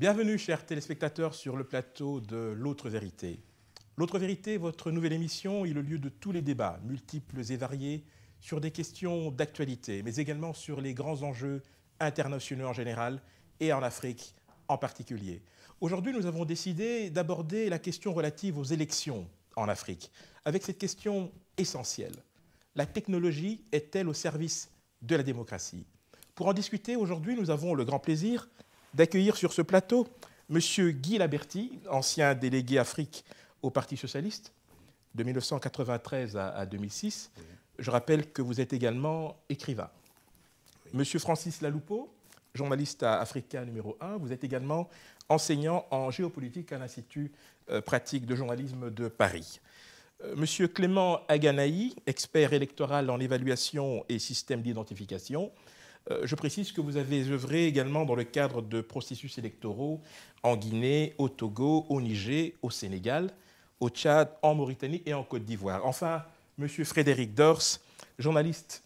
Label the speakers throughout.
Speaker 1: Bienvenue, chers téléspectateurs, sur le plateau de L'Autre Vérité. L'Autre Vérité, votre nouvelle émission, est le lieu de tous les débats, multiples et variés, sur des questions d'actualité, mais également sur les grands enjeux internationaux en général et en Afrique en particulier. Aujourd'hui, nous avons décidé d'aborder la question relative aux élections en Afrique, avec cette question essentielle. La technologie est-elle au service de la démocratie? Pour en discuter, aujourd'hui, nous avons le grand plaisir d'accueillir sur ce plateau M. Guy Laberty, ancien délégué Afrique au Parti socialiste, de 1993 à 2006. Oui. Je rappelle que vous êtes également écrivain. Oui. M. Francis Laloupeau, journaliste à Africa numéro 1, vous êtes également enseignant en géopolitique à l'Institut pratique de journalisme de Paris. Monsieur Clément Aganaï, expert électoral en évaluation et système d'identification. Je précise que vous avez œuvré également dans le cadre de processus électoraux en Guinée, au Togo, au Niger, au Sénégal, au Tchad, en Mauritanie et en Côte d'Ivoire. Enfin, monsieur Frédéric Dors, journaliste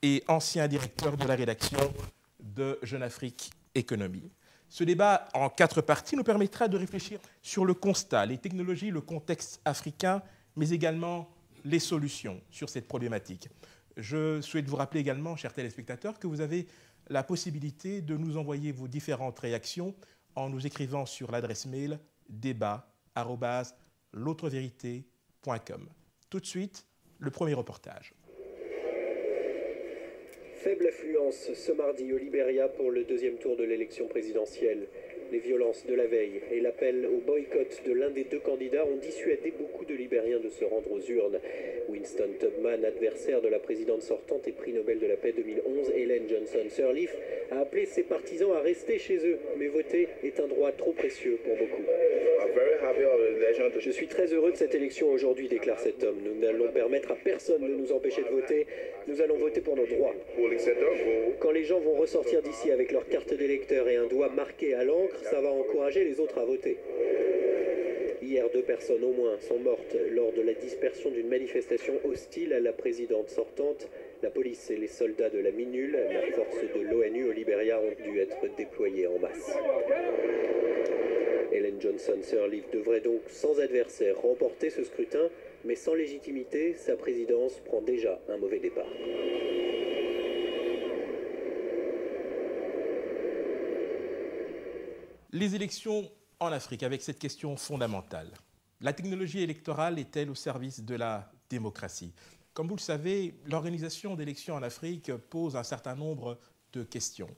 Speaker 1: et ancien directeur de la rédaction de Jeune Afrique Économie. Ce débat en 4 parties nous permettra de réfléchir sur le constat, les technologies, le contexte africain, mais également les solutions sur cette problématique. Je souhaite vous rappeler également, chers téléspectateurs, que vous avez la possibilité de nous envoyer vos différentes réactions en nous écrivant sur l'adresse mail débat@l'autrevérité.com. Tout de suite, le premier reportage.
Speaker 2: Faible affluence ce mardi au Libéria pour le 2e tour de l'élection présidentielle. Les violences de la veille et l'appel au boycott de l'un des 2 candidats ont dissuadé beaucoup de Libériens de se rendre aux urnes. Winston Tubman, adversaire de la présidente sortante et prix Nobel de la paix 2011, Ellen Johnson Sirleaf, a appelé ses partisans à rester chez eux. Mais voter est un droit trop précieux pour beaucoup. Je suis très heureux de cette élection aujourd'hui, déclare cet homme. Nous n'allons permettre à personne de nous empêcher de voter. Nous allons voter pour nos droits. Quand les gens vont ressortir d'ici avec leur carte d'électeur et un doigt marqué à l'encre, ça va encourager les autres à voter. Hier, 2 personnes au moins sont mortes lors de la dispersion d'une manifestation hostile à la présidente sortante. La police et les soldats de la MINUL, la force de l'ONU au Libéria, ont dû être déployés en masse. Ellen Johnson Sirleaf devrait donc, sans adversaire, remporter ce scrutin, mais sans légitimité, sa présidence prend déjà un mauvais départ.
Speaker 1: Les élections en Afrique, avec cette question fondamentale. La technologie électorale est-elle au service de la démocratie? Comme vous le savez, l'organisation d'élections en Afrique pose un certain nombre de questions.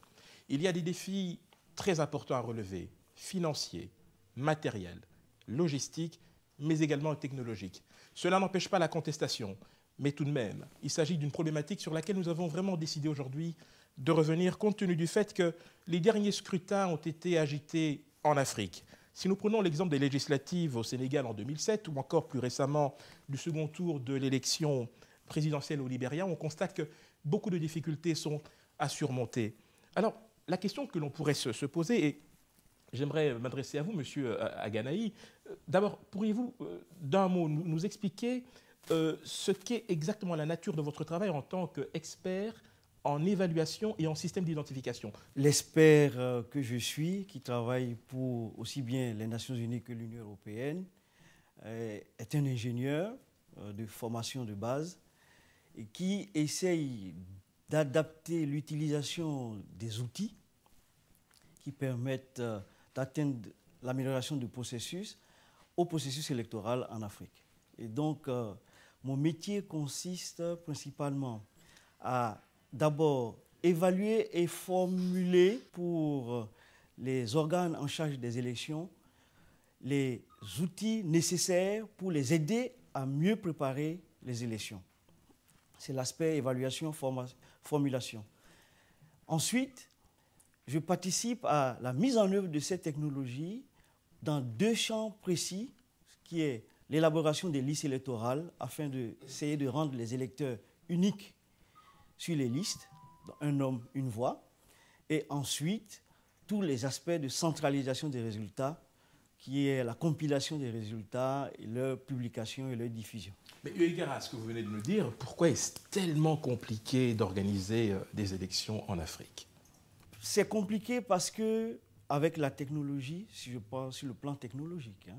Speaker 1: Il y a des défis très importants à relever, financiers, matériels, logistiques, mais également technologiques. Cela n'empêche pas la contestation, mais tout de même, il s'agit d'une problématique sur laquelle nous avons vraiment décidé aujourd'hui de revenir, compte tenu du fait que les derniers scrutins ont été agités en Afrique. Si nous prenons l'exemple des législatives au Sénégal en 2007 ou encore plus récemment du second tour de l'élection présidentielle au Libéria, on constate que beaucoup de difficultés sont à surmonter. Alors, la question que l'on pourrait se poser, et j'aimerais m'adresser à vous, Monsieur Aganaï, d'abord, pourriez-vous, d'un mot, nous expliquer ce qu'est exactement la nature de votre travail en tant qu'expert en évaluation et en système d'identification?
Speaker 3: L'expert que je suis, qui travaille pour aussi bien les Nations Unies que l'Union européenne, est un ingénieur de formation de base et qui essaye d'adapter l'utilisation des outils qui permettent d'atteindre l'amélioration du processus au processus électoral en Afrique. Et donc, mon métier consiste principalement à d'abord évaluer et formuler pour les organes en charge des élections les outils nécessaires pour les aider à mieux préparer les élections. C'est l'aspect évaluation-formulation. Ensuite, je participe à la mise en œuvre de ces technologies dans 2 champs précis, qui est l'élaboration des listes électorales afin d'essayer de rendre les électeurs uniques sur les listes, un homme, une voix, et ensuite tous les aspects de centralisation des résultats, qui est la compilation des résultats, et leur publication et leur diffusion.
Speaker 1: Mais eu égard à ce que vous venez de nous dire, pourquoi est-ce tellement compliqué d'organiser des élections en Afrique?
Speaker 3: C'est compliqué parce que avec la technologie, si je parle sur le plan technologique.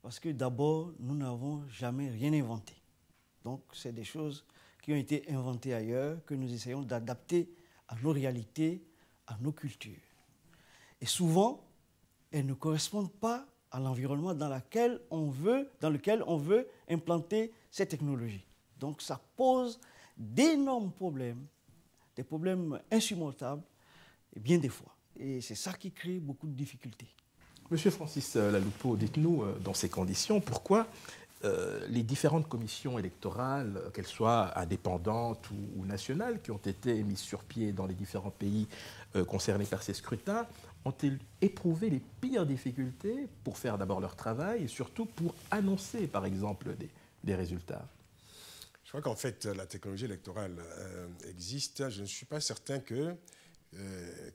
Speaker 3: Parce que d'abord, nous n'avons jamais rien inventé. Donc, c'est des choses qui ont été inventées ailleurs, que nous essayons d'adapter à nos réalités, à nos cultures. Et souvent, elles ne correspondent pas à l'environnement dans lequel on veut implanter ces technologies. Donc, ça pose d'énormes problèmes, des problèmes insurmontables, et bien des fois. Et c'est ça qui crée beaucoup de difficultés.
Speaker 1: Monsieur Francis Laloupo, dites-nous, dans ces conditions, pourquoi les différentes commissions électorales, qu'elles soient indépendantes ou nationales, qui ont été mises sur pied dans les différents pays concernés par ces scrutins, ont-elles éprouvé les pires difficultés pour faire d'abord leur travail et surtout pour annoncer, par exemple, des résultats?
Speaker 4: Je crois qu'en fait, la technologie électorale existe. Je ne suis pas certain que,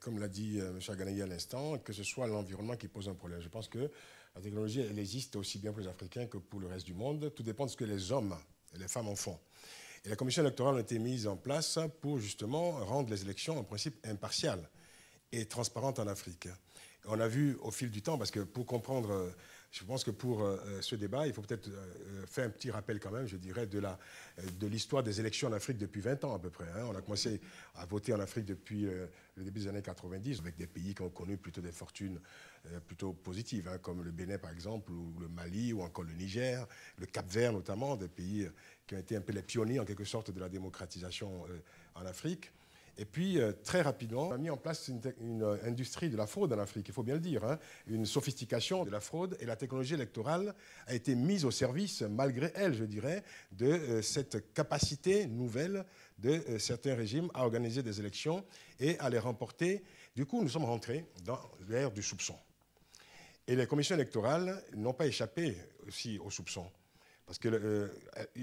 Speaker 4: comme l'a dit M. Aganayi à l'instant, que ce soit l'environnement qui pose un problème. Je pense que la technologie, elle existe aussi bien pour les Africains que pour le reste du monde. Tout dépend de ce que les hommes et les femmes en font. Et la commission électorale a été mise en place pour justement rendre les élections en principe impartiales et transparentes en Afrique. On a vu au fil du temps, parce que pour comprendre, je pense que pour ce débat, il faut peut-être faire un petit rappel quand même, je dirais, de l'histoire des élections en Afrique depuis 20 ans à peu près. On a commencé à voter en Afrique depuis le début des années 90, avec des pays qui ont connu plutôt des fortunes plutôt positives, comme le Bénin par exemple, ou le Mali, ou encore le Niger, le Cap-Vert notamment, des pays qui ont été un peu les pionniers en quelque sorte de la démocratisation en Afrique. Et puis, très rapidement, on a mis en place une industrie de la fraude en Afrique, il faut bien le dire, une sophistication de la fraude, et la technologie électorale a été mise au service, malgré elle, je dirais, de cette capacité nouvelle de certains régimes à organiser des élections et à les remporter. Du coup, nous sommes rentrés dans l'ère du soupçon. Et les commissions électorales n'ont pas échappé aussi au soupçon, parce qu'il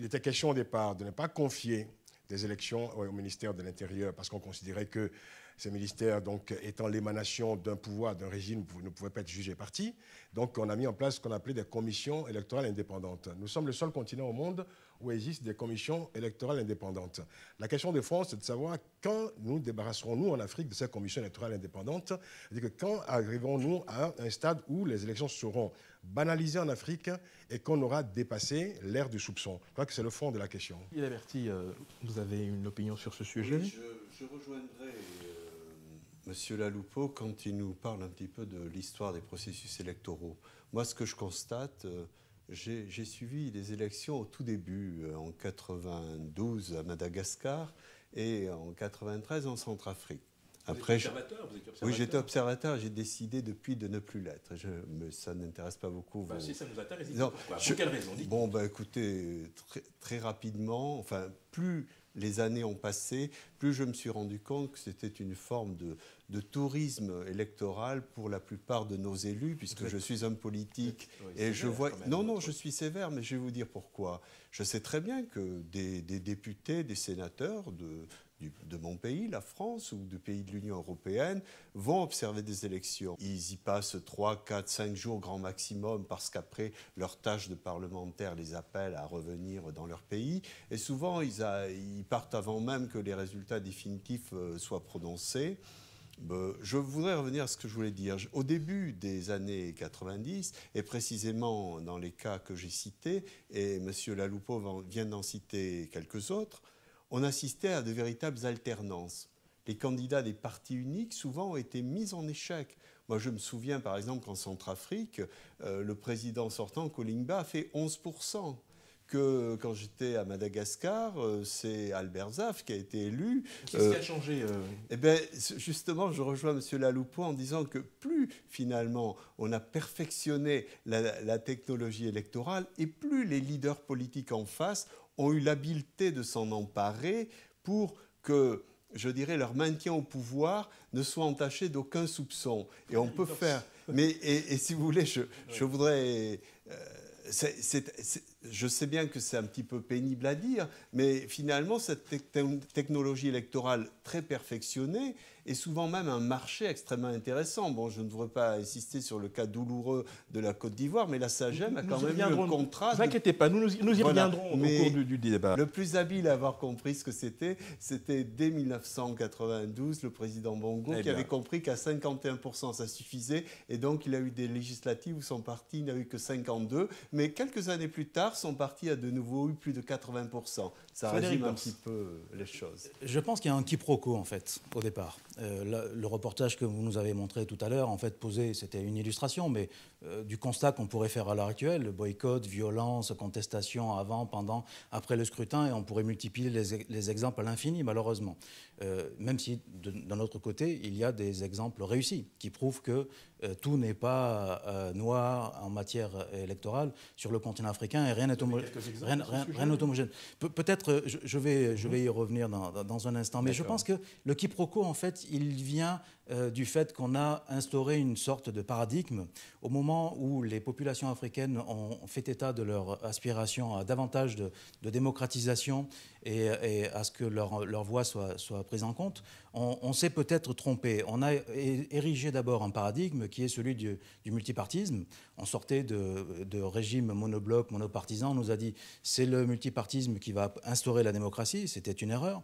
Speaker 4: était question au départ de ne pas confier des élections au ministère de l'Intérieur, parce qu'on considérait que ces ministères, donc, étant l'émanation d'un pouvoir, d'un régime, ne pouvaient pas être jugés partis. Donc on a mis en place ce qu'on appelait des commissions électorales indépendantes. Nous sommes le seul continent au monde où existent des commissions électorales indépendantes. La question de fond, c'est de savoir quand nous débarrasserons-nous en Afrique de ces commissions électorales indépendantes, c'est-à-dire que quand arriverons-nous à un stade où les élections seront banalisées en Afrique et qu'on aura dépassé l'ère du soupçon. Je crois que c'est le fond de la question.
Speaker 1: Il avertit, vous avez une opinion sur ce sujet?
Speaker 5: Oui, je rejoindrai M. Laloupo quand il nous parle un petit peu de l'histoire des processus électoraux. Moi, ce que je constate, j'ai suivi les élections au tout début, en 92 à Madagascar et en 93 en Centrafrique. Après,
Speaker 1: vous étiez observateur?
Speaker 5: Oui, j'étais observateur. J'ai décidé depuis de ne plus l'être. Mais ça n'intéresse pas beaucoup.
Speaker 1: Si ça nous intéresse, pourquoi?
Speaker 5: Pour
Speaker 1: quelle raison?
Speaker 5: Bon, écoutez, très rapidement, enfin, plus les années ont passé, plus je me suis rendu compte que c'était une forme de tourisme électoral pour la plupart de nos élus, puisque je suis homme politique et je vois... Non, je suis sévère, mais je vais vous dire pourquoi. Je sais très bien que des députés, des sénateurs de mon pays, la France, ou du pays de l'Union européenne, vont observer des élections. Ils y passent 3, 4, 5 jours grand maximum parce qu'après, leur tâche de parlementaire les appelle à revenir dans leur pays. Et souvent, ils partent avant même que les résultats définitifs soient prononcés. Je voudrais revenir à ce que je voulais dire. Au début des années 90, et précisément dans les cas que j'ai cités, et M. Laloupo vient d'en citer quelques autres, on assistait à de véritables alternances. Les candidats des partis uniques, souvent, ont été mis en échec. Moi, je me souviens, par exemple, qu'en Centrafrique, le président sortant, Kolingba, a fait 11%. Que quand j'étais à Madagascar, c'est Albert Zaf qui a été élu.
Speaker 1: Qu'est-ce qui a changé
Speaker 5: Eh bien, justement, je rejoins M. Laloupo en disant que plus, finalement, on a perfectionné la technologie électorale et plus les leaders politiques en face ont eu l'habileté de s'en emparer pour que, je dirais, leur maintien au pouvoir ne soit entaché d'aucun soupçon. Et on peut faire... Mais, et si vous voulez, je voudrais... je sais bien que c'est un petit peu pénible à dire, mais finalement, cette technologie électorale très perfectionnée est souvent même un marché extrêmement intéressant. Bon, je ne voudrais pas insister sur le cas douloureux de la Côte d'Ivoire, mais la SAGEM a quand même eu un contrat.
Speaker 1: Ne vous inquiétez pas, nous y reviendrons au cours du débat.
Speaker 5: Le plus habile à avoir compris ce que c'était dès 1992, le président Bongo, qui avait compris qu'à 51%, ça suffisait, et donc il a eu des législatives où son parti n'a eu que 52, mais quelques années plus tard, son parti a de nouveau eu plus de 80%. Ça résume un petit peu les choses.
Speaker 6: Je pense qu'il y a un quiproquo, en fait, au départ. Le reportage que vous nous avez montré tout à l'heure, en fait, c'était une illustration, mais du constat qu'on pourrait faire à l'heure actuelle, le boycott, violence, contestation avant, pendant, après le scrutin, et on pourrait multiplier les exemples à l'infini, malheureusement. Même si, d'un autre côté, il y a des exemples réussis qui prouvent que tout n'est pas noir en matière électorale sur le continent africain et rien n'est homogène. Peut-être, je vais y revenir dans un instant, mais je pense que le quiproquo, en fait, il vient du fait qu'on a instauré une sorte de paradigme au moment où les populations africaines ont fait état de leur aspiration à davantage de démocratisation et à ce que leur voix soit prise en compte. On s'est peut-être trompé. On a érigé d'abord un paradigme qui est celui du multipartisme. On sortait de régime monobloc, monopartisan. On nous a dit c'est le multipartisme qui va instaurer la démocratie. C'était une erreur.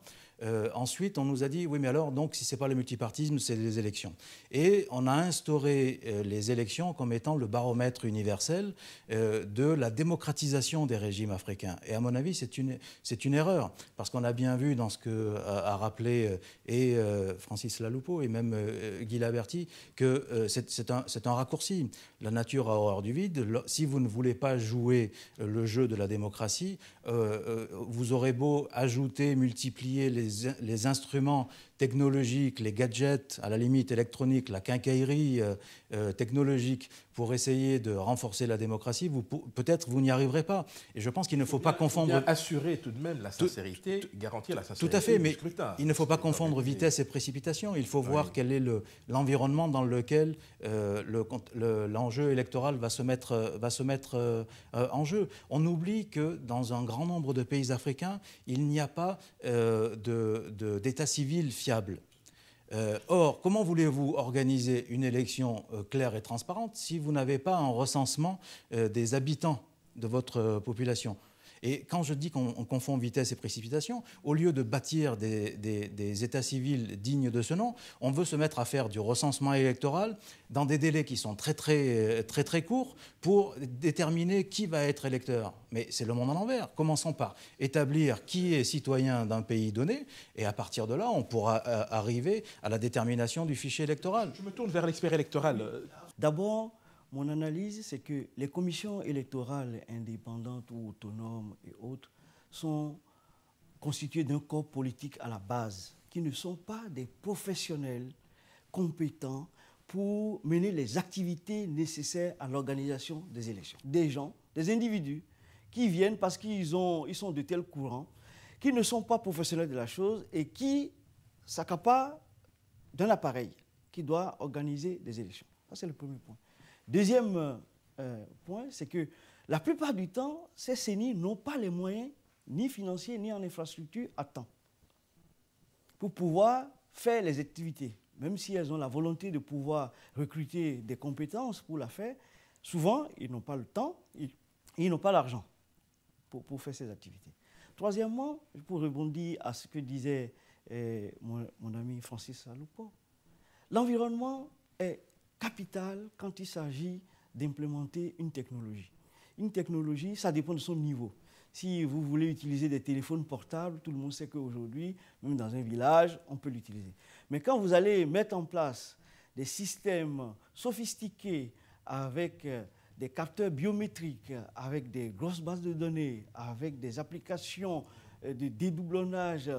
Speaker 6: Ensuite, on nous a dit oui, mais alors, donc, si ce n'est pas le multipartisme, c'est les élections. Et on a instauré les élections comme étant le baromètre universel de la démocratisation des régimes africains. Et à mon avis, c'est une erreur, parce qu'on a bien vu dans ce qu'a rappelé Francis Laloupeau et même Guy Laberty que c'est un raccourci. La nature a horreur du vide. Si vous ne voulez pas jouer le jeu de la démocratie, vous aurez beau ajouter, multiplier les instruments technologiques, les gadgets, à la limite électroniques, la quincaillerie technologique pour essayer de renforcer la démocratie, peut-être vous n'y arriverez pas. Et je pense qu'il ne faut pas confondre...
Speaker 1: Assurer tout de même la sincérité, garantir la sincérité.
Speaker 6: Tout à fait,
Speaker 1: du
Speaker 6: mais
Speaker 1: scrutin.
Speaker 6: Il ne faut pas confondre vitesse et précipitation. Il faut voir quel est l'environnement dans lequel l'enjeu électoral va se mettre en jeu. On oublie que dans un grand nombre de pays africains, il n'y a pas d'état civil fiable. Or, comment voulez-vous organiser une élection claire et transparente si vous n'avez pas un recensement des habitants de votre population ? Et quand je dis qu'on confond vitesse et précipitation, au lieu de bâtir des états civils dignes de ce nom, on veut se mettre à faire du recensement électoral dans des délais qui sont très courts pour déterminer qui va être électeur. Mais c'est le monde à l'envers. Commençons par établir qui est citoyen d'un pays donné, et à partir de là, on pourra arriver à la détermination du fichier électoral.
Speaker 1: Je me tourne vers l'expert électoral.
Speaker 3: D'abord, mon analyse, c'est que les commissions électorales indépendantes ou autonomes et autres sont constituées d'un corps politique à la base, qui ne sont pas des professionnels compétents pour mener les activités nécessaires à l'organisation des élections. Des gens, des individus qui viennent parce qu'ils sont de tels courants, qui ne sont pas professionnels de la chose et qui s'accaparent d'un appareil qui doit organiser des élections. Ça, c'est le premier point. Deuxième point, c'est que la plupart du temps, ces CENI n'ont pas les moyens, ni financiers, ni en infrastructure, à temps, pour pouvoir faire les activités. Même si elles ont la volonté de pouvoir recruter des compétences pour la faire, souvent, ils n'ont pas le temps, ils n'ont pas l'argent pour faire ces activités. Troisièmement, pour rebondir à ce que disait mon ami Francis Laloupeau, l'environnement est capital quand il s'agit d'implémenter une technologie. Une technologie, ça dépend de son niveau. Si vous voulez utiliser des téléphones portables, tout le monde sait qu'aujourd'hui, même dans un village, on peut l'utiliser. Mais quand vous allez mettre en place des systèmes sophistiqués avec des capteurs biométriques, avec des grosses bases de données, avec des applications de dédoublonnage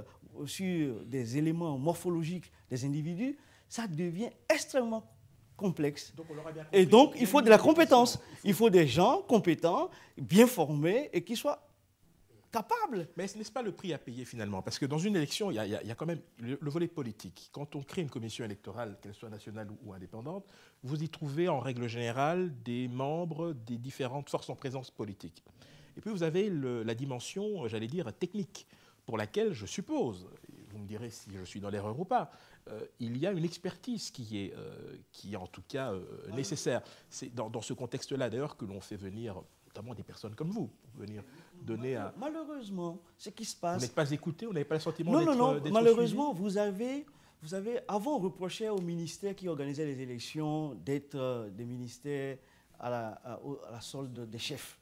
Speaker 3: sur des éléments morphologiques des individus, ça devient extrêmement complexe. Et donc, il faut de la compétence. Il faut des gens compétents, bien formés et qui soient capables.
Speaker 1: Mais n'est-ce pas le prix à payer finalement? Parce que dans une élection, il y a quand même le volet politique. Quand on crée une commission électorale, qu'elle soit nationale ou indépendante, vous y trouvez en règle générale des membres des différentes forces en présence politique. Et puis vous avez la dimension, j'allais dire, technique, pour laquelle je suppose, vous me direz si je suis dans l'erreur ou pas, il y a une expertise qui est en tout cas nécessaire. C'est dans ce contexte-là d'ailleurs que l'on fait venir notamment des personnes comme vous, pour venir donner à...
Speaker 3: Malheureusement, ce qui se passe...
Speaker 1: Vous n'êtes pas écouté, vous n'avez pas le sentiment
Speaker 3: Non,
Speaker 1: d'être
Speaker 3: non, non, malheureusement,
Speaker 1: suivi.
Speaker 3: vous avez, avant, on reprochait aux ministères qui organisaient les élections d'être des ministères à la solde des chefs.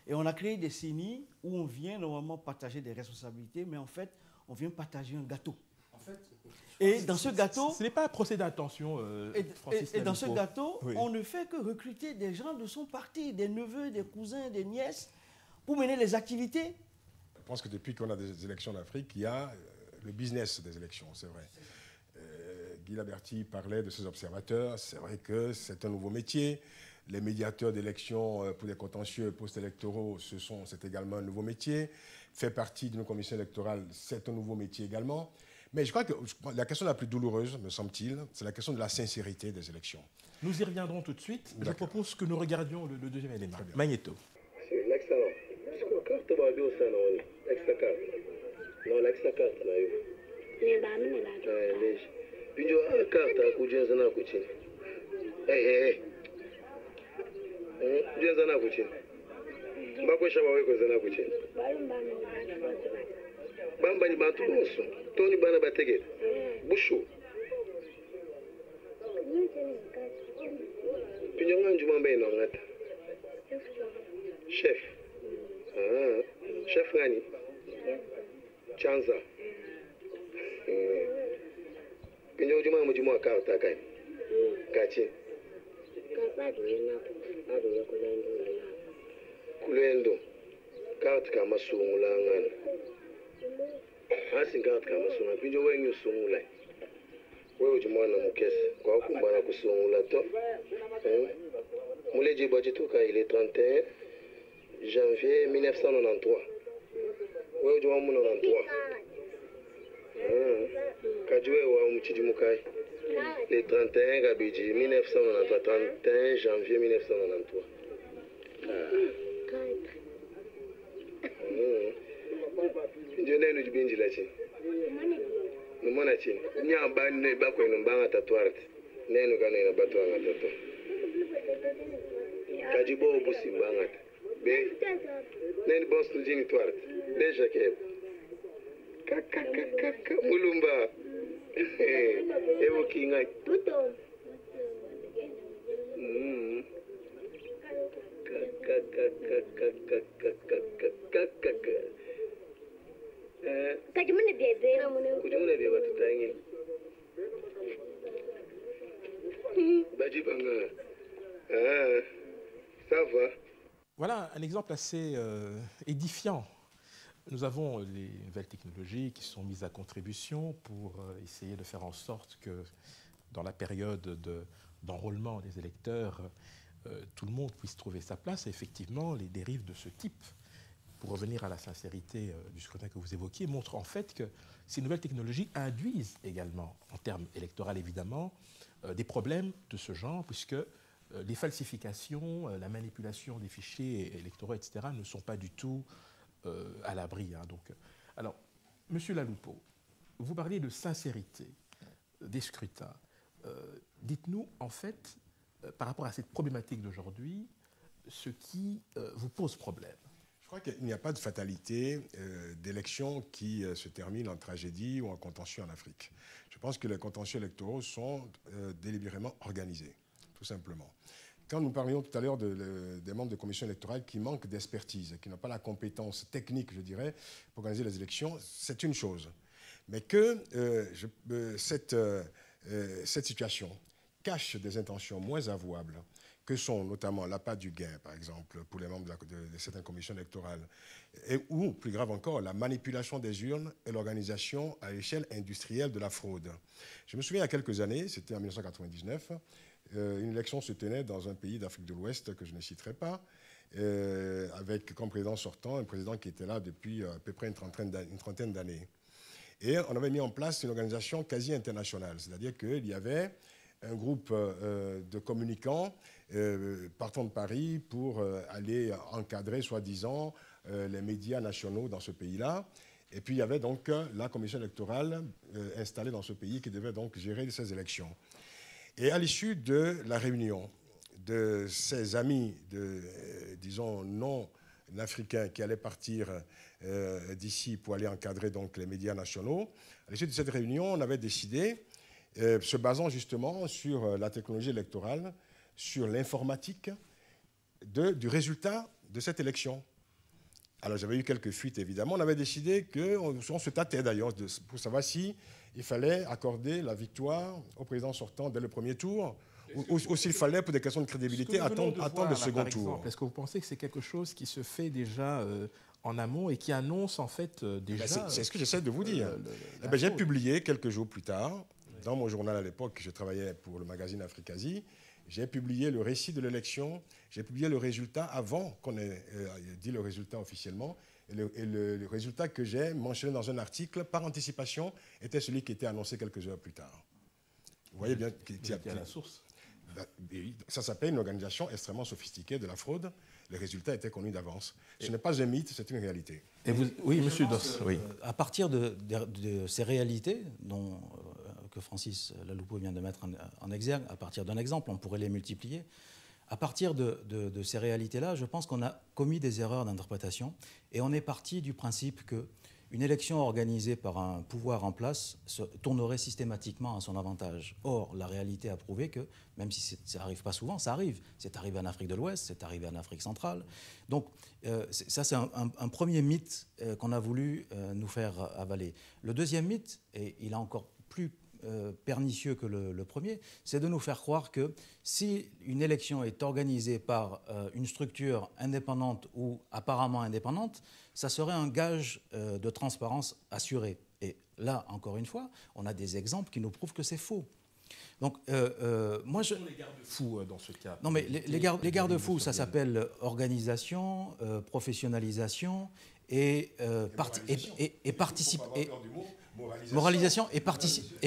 Speaker 3: Et on a créé des CENI où on vient normalement partager des responsabilités, mais en fait, on vient partager un gâteau. Et dans ce gâteau...
Speaker 1: Ce n'est pas un procès d'intention, Francis.
Speaker 3: Et dans ce gâteau,
Speaker 1: oui,
Speaker 3: on ne fait que recruter des gens de son parti, des neveux, des cousins, des nièces, pour mener les activités.
Speaker 4: Je pense que depuis qu'on a des élections en Afrique, il y a le business des élections, c'est vrai. Guy Laberty parlait de ses observateurs. C'est vrai que c'est un nouveau métier. Les médiateurs d'élections pour des contentieux post-électoraux, c'est également un nouveau métier. Faire partie d'une commission électorale, c'est un nouveau métier également. Mais je crois que la question la plus douloureuse, me semble-t-il, c'est la question de la sincérité des élections.
Speaker 1: Nous y reviendrons tout de suite. Je propose que nous regardions le deuxième élément. Magnéto.
Speaker 2: L'excellent. Carte babi au salon. Extra carte. Non, l'extra carte là. Lej. Pinjo carte kujenza na kuchini. Hey. Kujenza na kuchini. Bakwesha baweko zana kuchini. Bamba ni bantu bonso. Toni bana bategera. Bushu. Pinjo nganju mamba ino ngata. Chef. Chef ngani? Chanza. Pinjo ujuma mujuma karta kai. Kachi. Kulendo. Karta kama sungulangana. Asi karta kama sungula. Pinjo wenyu sungula. Wewe ujuma na mukesi. Kwa kumbana kusungula to. Mouledji Bodjitouka, il est 31 janvier 1993. Oui, je suis 93. Kadjoué ou Mouchidimukai. Le 31 Gabidji 1993, 31 janvier 1993. Je n'ai pas de binji là-dessus. Nous m'en a-t-il. Il y a un ban de bakwe nous ban à tatouart. Nous gagnons un bateau à tatouart. Kajibo obusi bangat. Be. Nen boss tu jini twart. Deja ke. Kaka mulumba. Evo kinga.
Speaker 7: Kajimune bebe.
Speaker 2: Kujimune bebe tutangi. Baji banga. Ça va.
Speaker 1: Voilà un exemple assez édifiant. Nous avons les nouvelles technologies qui sont mises à contribution pour essayer de faire en sorte que dans la période d'enrôlement des électeurs, tout le monde puisse trouver sa place. Et effectivement, les dérives de ce type, pour revenir à la sincérité du scrutin que vous évoquiez, montrent en fait que ces nouvelles technologies induisent également, en termes électoraux évidemment, des problèmes de ce genre, puisque les falsifications, la manipulation des fichiers électoraux, etc., ne sont pas du tout à l'abri. Hein. Donc, alors, Monsieur Laloupo, vous parliez de sincérité des scrutins. Dites-nous, en fait, par rapport à cette problématique d'aujourd'hui, ce qui vous pose problème.
Speaker 4: Je crois qu'il n'y a pas de fatalité d'élections qui se terminent en tragédie ou en contentieux en Afrique. Je pense que les contentieux électoraux sont délibérément organisés, tout simplement. Quand nous parlions tout à l'heure des membres de commission électorale qui manquent d'expertise, qui n'ont pas la compétence technique, je dirais, pour organiser les élections, c'est une chose. Mais que cette situation cache des intentions moins avouables, que sont notamment l'appât du gain, par exemple, pour les membres de certaines commissions électorales, ou, plus grave encore, la manipulation des urnes et l'organisation à l'échelle industrielle de la fraude. Je me souviens, il y a quelques années, c'était en 1999, une élection se tenait dans un pays d'Afrique de l'Ouest que je ne citerai pas, avec comme président sortant un président qui était là depuis à peu près une trentaine d'années. Et on avait mis en place une organisation quasi internationale, c'est-à-dire qu'il y avait un groupe de communicants partant de Paris pour aller encadrer, soi-disant, les médias nationaux dans ce pays-là. Et puis, il y avait donc la commission électorale installée dans ce pays qui devait donc gérer ces élections. Et à l'issue de la réunion de ces amis, disons, non-africains qui allaient partir d'ici pour aller encadrer donc les médias nationaux, à l'issue de cette réunion, on avait décidé, se basant justement sur la technologie électorale, sur l'informatique, du résultat de cette élection. Alors, j'avais eu quelques fuites, évidemment. On avait décidé qu'on se tâtait, d'ailleurs, pour savoir s'il fallait accorder la victoire au président sortant dès le premier tour, ou s'il fallait, pour des questions de crédibilité, attendre le second tour.
Speaker 1: Est-ce que vous pensez que c'est quelque chose qui se fait déjà en amont et qui annonce, en fait, déjà...
Speaker 4: C'est ce que j'essaie de vous dire. J'ai publié, quelques jours plus tard, dans mon journal à l'époque, je travaillais pour le magazine Africasie, j'ai publié le récit de l'élection, j'ai publié le résultat avant qu'on ait dit le résultat officiellement. Et le résultat que j'ai mentionné dans un article, par anticipation, était celui qui était annoncé quelques heures plus tard. Vous voyez bien
Speaker 1: qu'il y a la source.
Speaker 4: Ça s'appelle une organisation extrêmement sophistiquée de la fraude. Les résultats étaient connus d'avance. Ce n'est pas un mythe, c'est une réalité.
Speaker 1: Et vous, oui, monsieur Doss. Oui.
Speaker 6: À partir de ces réalités dont... que Francis Laloupeau vient de mettre en exergue, à partir d'un exemple, on pourrait les multiplier. À partir de ces réalités-là, je pense qu'on a commis des erreurs d'interprétation et on est parti du principe qu'une élection organisée par un pouvoir en place se tournerait systématiquement à son avantage. Or, la réalité a prouvé que, même si ça n'arrive pas souvent, ça arrive. C'est arrivé en Afrique de l'Ouest, c'est arrivé en Afrique centrale. Donc, ça, c'est un premier mythe qu'on a voulu nous faire avaler. Le deuxième mythe, et il est encore plus pernicieux que le premier, c'est de nous faire croire que si une élection est organisée par une structure indépendante ou apparemment indépendante, ça serait un gage de transparence assuré. Et là, encore une fois, on a des exemples qui nous prouvent que c'est faux. Donc, moi,
Speaker 1: Quels sont les garde-fous dans ce cas?
Speaker 6: Non, mais les garde-fous, ça s'appelle organisation, professionnalisation et moralisation et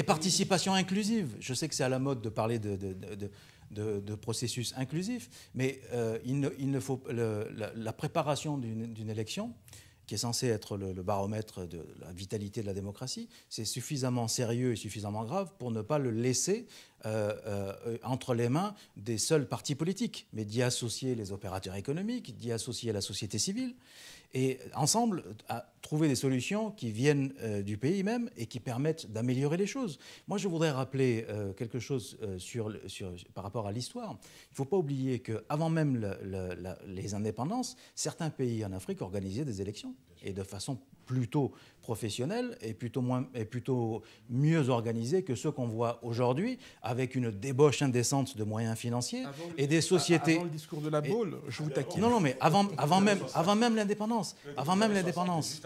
Speaker 6: participation inclusive. Je sais que c'est à la mode de parler de processus inclusif, mais il ne faut la préparation d'une élection, qui est censée être le baromètre de la vitalité de la démocratie, c'est suffisamment sérieux et suffisamment grave pour ne pas le laisser entre les mains des seuls partis politiques, mais d'y associer les opérateurs économiques, d'y associer la société civile, et ensemble à trouver des solutions qui viennent du pays même et qui permettent d'améliorer les choses. Moi, je voudrais rappeler quelque chose par rapport à l'histoire. Il ne faut pas oublier qu'avant même les indépendances, certains pays en Afrique organisaient des élections, et de façon plutôt professionnelle et plutôt mieux organisée que ceux qu'on voit aujourd'hui, avec une débauche indécente de moyens financiers et des sociétés...
Speaker 1: Avant le discours de la Baule, je vous taquine.
Speaker 6: Non, mais avant même l'indépendance. Avant même l'indépendance.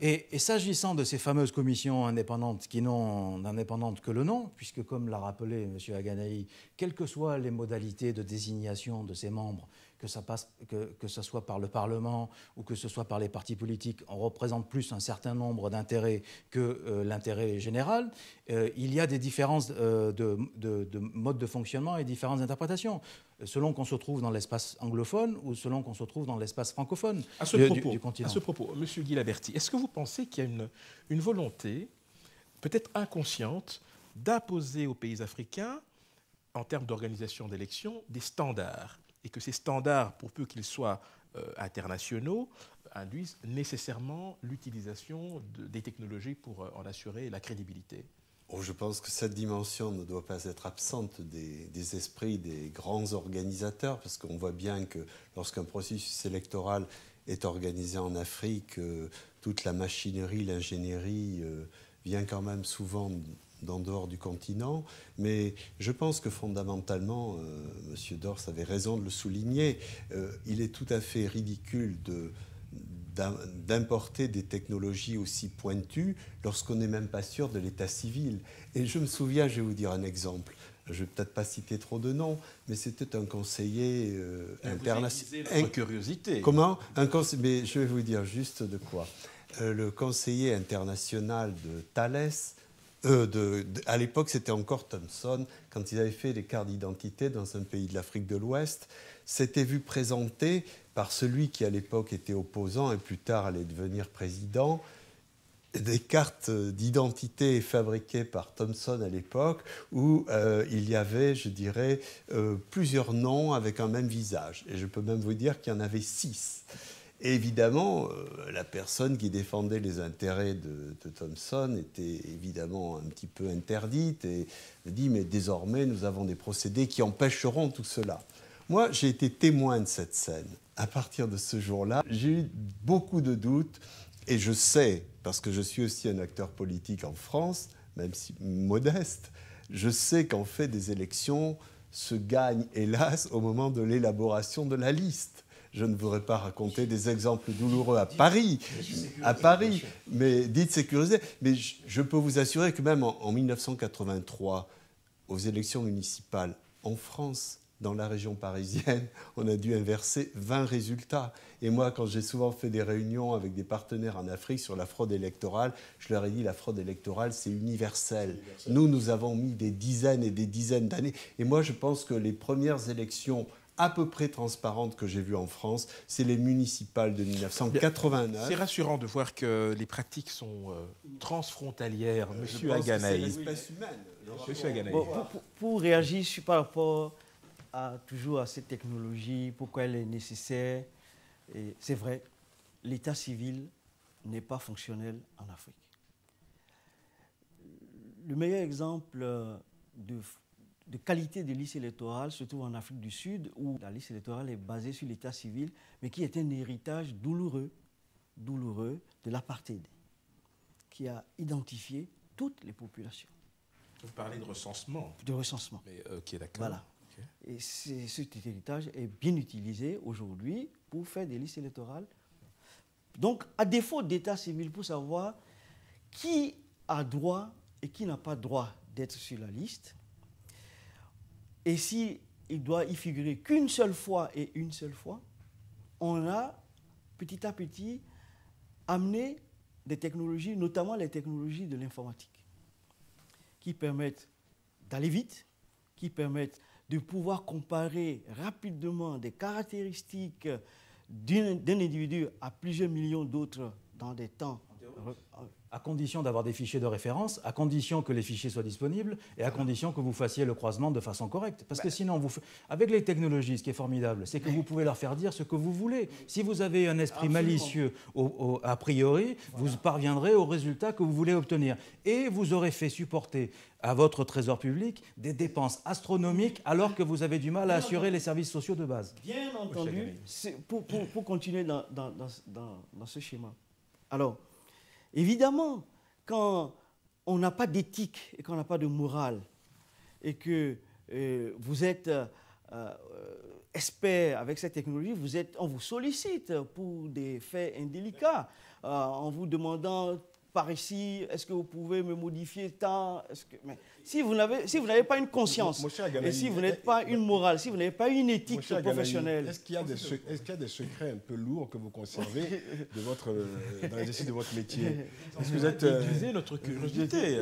Speaker 6: Et s'agissant de ces fameuses commissions indépendantes qui n'ont d'indépendantes que le nom, puisque comme l'a rappelé M. Aganaï, quelles que soient les modalités de désignation de ses membres, que ce soit par le Parlement ou que ce soit par les partis politiques, on représente plus un certain nombre d'intérêts que l'intérêt général. Il y a des différences de mode de fonctionnement et différentes interprétations, selon qu'on se trouve dans l'espace anglophone ou selon qu'on se trouve dans l'espace francophone du continent.
Speaker 1: À ce propos, M. Guy Laberty, est-ce que vous pensez qu'il y a une volonté, peut-être inconsciente, d'imposer aux pays africains, en termes d'organisation d'élections, des standards, et que ces standards, pour peu qu'ils soient internationaux, induisent nécessairement l'utilisation des technologies pour en assurer la crédibilité?
Speaker 5: Je pense que cette dimension ne doit pas être absente des esprits des grands organisateurs, parce qu'on voit bien que lorsqu'un processus électoral est organisé en Afrique, toute la machinerie, l'ingénierie vient quand même souvent d'en dehors du continent, mais je pense que fondamentalement, M. Dors avait raison de le souligner, il est tout à fait ridicule d'importer des technologies aussi pointues lorsqu'on n'est même pas sûr de l'état civil. Et je me souviens, je vais vous dire un exemple, je ne vais peut-être pas citer trop de noms, mais c'était un conseiller international.
Speaker 1: Curiosité.
Speaker 5: Comment? Mais je vais vous dire juste de quoi. Le conseiller international de Thales À l'époque, c'était encore Thomson, quand ils avaient fait les cartes d'identité dans un pays de l'Afrique de l'Ouest, s'était vu présenter par celui qui à l'époque était opposant et plus tard allait devenir président, des cartes d'identité fabriquées par Thomson à l'époque où il y avait, je dirais, plusieurs noms avec un même visage. Et je peux même vous dire qu'il y en avait 6. Et évidemment, la personne qui défendait les intérêts de Thomson était évidemment un petit peu interdite et dit « mais désormais, nous avons des procédés qui empêcheront tout cela ». Moi, j'ai été témoin de cette scène. À partir de ce jour-là, j'ai eu beaucoup de doutes et je sais, parce que je suis aussi un acteur politique en France, même si modeste, je sais qu'en fait, des élections se gagnent, hélas, au moment de l'élaboration de la liste. Je ne voudrais pas raconter des exemples douloureux à Paris, mais dites sécurisé. Mais je peux vous assurer que même en 1983, aux élections municipales en France, dans la région parisienne, on a dû inverser 20 résultats. Et moi, quand j'ai souvent fait des réunions avec des partenaires en Afrique sur la fraude électorale, je leur ai dit la fraude électorale, c'est universel. Nous avons mis des dizaines et des dizaines d'années. Et moi, je pense que les premières élections à peu près transparentes que j'ai vues en France, c'est les municipales de 1989.
Speaker 1: C'est rassurant de voir que les pratiques sont transfrontalières. Monsieur Aganaï.
Speaker 5: C'est l'espèce humaine.
Speaker 1: Monsieur Aganaï.
Speaker 3: Bon, pour réagir par rapport toujours à cette technologie, pourquoi elle est nécessaire, c'est vrai, l'état civil n'est pas fonctionnel en Afrique. Le meilleur exemple de qualité de liste électorale se trouve en Afrique du Sud, où la liste électorale est basée sur l'état civil, mais qui est un héritage douloureux de l'apartheid, qui a identifié toutes les populations.
Speaker 1: Vous parlez de recensement.
Speaker 3: De recensement.
Speaker 1: Mais, ok, d'accord.
Speaker 3: Voilà. Okay. Et cet héritage est bien utilisé aujourd'hui pour faire des listes électorales. Donc, à défaut d'état civil, pour savoir qui a droit et qui n'a pas droit d'être sur la liste, et s'il doit y figurer qu'une seule fois et une seule fois, on a petit à petit amené des technologies, notamment les technologies de l'informatique, qui permettent d'aller vite, qui permettent de pouvoir comparer rapidement des caractéristiques d'un individu à plusieurs millions d'autres dans des temps.
Speaker 6: À condition d'avoir des fichiers de référence, à condition que les fichiers soient disponibles et à condition que vous fassiez le croisement de façon correcte. Parce que sinon, avec les technologies, ce qui est formidable, c'est que vous pouvez leur faire dire ce que vous voulez. Si vous avez un esprit malicieux a priori, vous parviendrez au résultat que vous voulez obtenir. Et vous aurez fait supporter à votre trésor public des dépenses astronomiques alors que vous avez du mal à assurer les services sociaux de base.
Speaker 3: Bien entendu, pour continuer dans ce schéma. Alors, évidemment, quand on n'a pas d'éthique et qu'on n'a pas de morale et que vous êtes expert avec cette technologie, on vous sollicite pour des faits indélicats en vous demandant par ici, est-ce que vous pouvez me modifier tant mais si vous n'avez pas une conscience, et si vous n'êtes pas une morale, si vous n'avez pas une éthique professionnelle...
Speaker 4: Est-ce qu'il y a des secrets un peu lourds que vous conservez dans l'exercice de votre métier?
Speaker 1: Est-ce que vous êtes... Aiguiser notre curiosité.